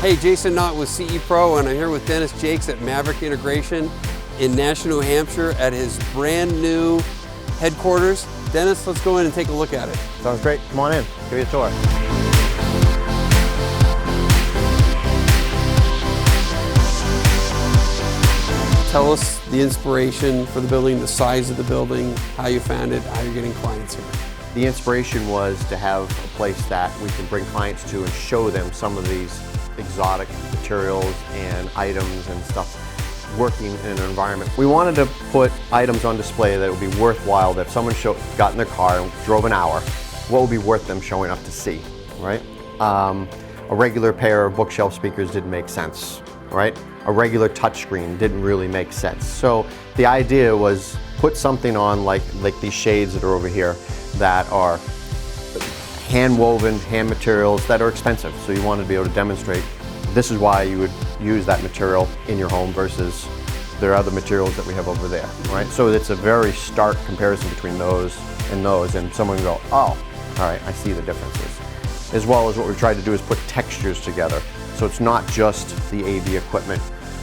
Hey, Jason Knott with CE Pro, and I'm here with Dennis Jakes at Mavericks Integration in Nashua, New Hampshire at his brand new headquarters. Dennis, let's go in and take a look at it. Sounds great. Come on in, give you a tour. Tell us the inspiration for the building, the size of the building, how you found it, how you're getting clients here. The inspiration was to have a place that we can bring clients to and show them some of these exotic materials and items and stuff working in an environment. We wanted to put items on display that would be worthwhile, that if someone got in their car and drove an hour, what would be worth them showing up to see, right? A regular pair of bookshelf speakers didn't make sense, right? A regular touchscreen didn't really make sense. So the idea was put something on like these shades that are over here that are hand-woven, hand materials that are expensive. So you wanted to be able to demonstrate this is why you would use that material in your home versus there are other materials that we have over there, right? So it's a very stark comparison between those, and someone can go, oh, all right, I see the differences. As well as what we tried to do is put textures together. So it's not just the AV equipment,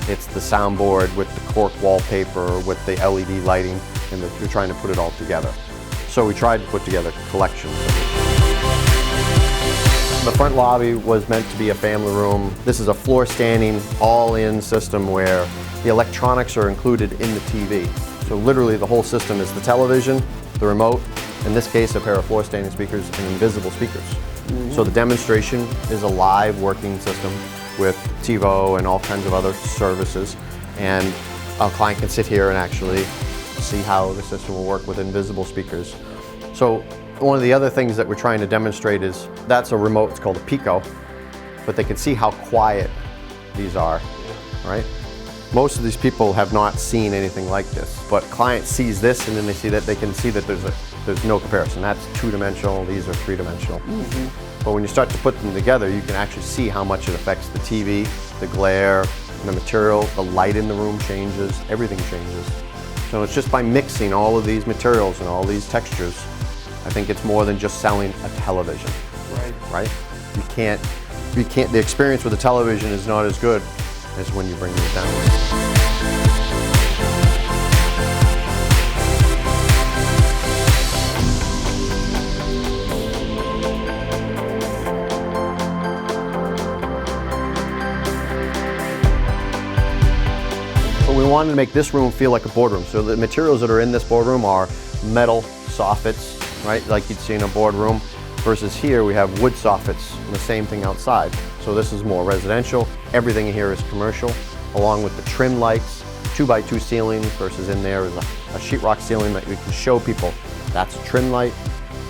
it's the soundboard with the cork wallpaper, with the LED lighting, and we're trying to put it all together. So we tried to put together collections. The front lobby was meant to be a family room. This is a floor standing, all-in system where the electronics are included in the TV. So literally the whole system is the television, the remote, in this case a pair of floor standing speakers and invisible speakers. So the demonstration is a live working system with TiVo and all kinds of other services, and a client can sit here and actually see how the system will work with invisible speakers. So one of the other things that we're trying to demonstrate is that's a remote, it's called a Pico, but they can see how quiet these are, right? Most of these people have not seen anything like this, but client sees this and then they see that they can see that there's no comparison. That's two-dimensional, these are three-dimensional. But when you start to put them together, you can actually see how much it affects the TV, the glare, the material, the light in the room changes, everything changes. So it's just by mixing all of these materials and all these textures, I think it's more than just selling a television, right? You can't, the experience with a television is not as good as when you bring these down. But we wanted to make this room feel like a boardroom. So the materials that are in this boardroom are metal soffits, right, like you'd see in a boardroom, versus here we have wood soffits and the same thing outside. So this is more residential. Everything here is commercial, along with the trim lights, 2x2 ceilings versus in there is a sheetrock ceiling that we can show people. That's a trim light,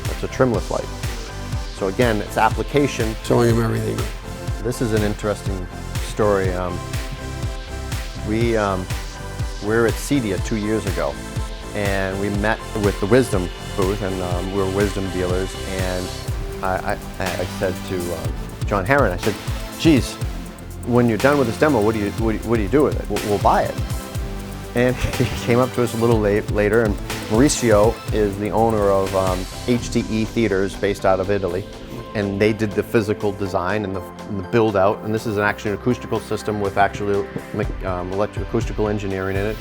that's a trimless light. So again, it's application. Showing them everything. This is an interesting story. We were at CEDIA 2 years ago, and we met with the Wisdom booth, and we were Wisdom dealers, and I said to John Herron, I said, geez, when you're done with this demo, what do you do with it? We'll buy it. And he came up to us a little later, and Mauricio is the owner of HDE Theaters based out of Italy, and they did the physical design and the build out, and this is actually an acoustical system with actually electroacoustical engineering in it,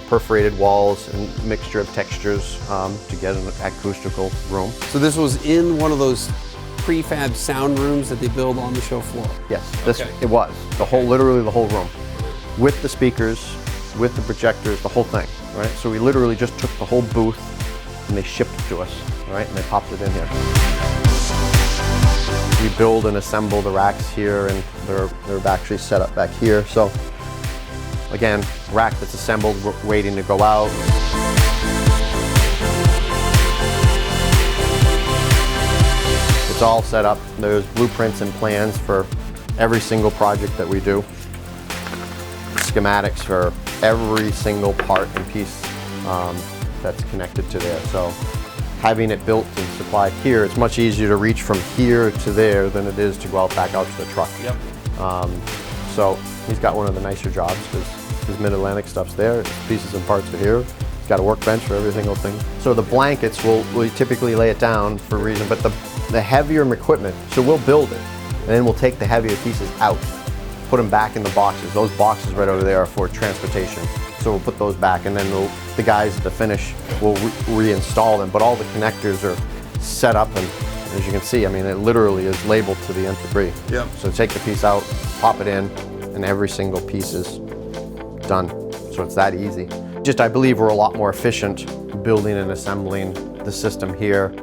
perforated walls and mixture of textures to get an acoustical room. So this was in one of those prefab sound rooms that they build on the show floor? Yes, it was. Literally the whole room. With the speakers, with the projectors, the whole thing, right? So we literally just took the whole booth and they shipped it to us, right? And they popped it in here. We build and assemble the racks here, and they're actually set up back here. So again, rack that's assembled, waiting to go out. It's all set up. There's blueprints and plans for every single project that we do. Schematics for every single part and piece that's connected to there. So having it built and supplied here, it's much easier to reach from here to there than it is to go back out to the truck. Yep. So he's got one of the nicer jobs because his Mid-Atlantic stuff's there, his pieces and parts are here. He's got a workbench for every single thing. So the blankets, we typically lay it down for a reason, but the heavier equipment, so we'll build it, and then we'll take the heavier pieces out put them back in the boxes. Those boxes right over there are for transportation. So we'll put those back, and then the guys at the finish will reinstall them. But all the connectors are set up, and as you can see, I mean, it literally is labeled to the nth degree. Yep. So take the piece out, pop it in, and every single piece is done. So it's that easy. I believe we're a lot more efficient building and assembling the system here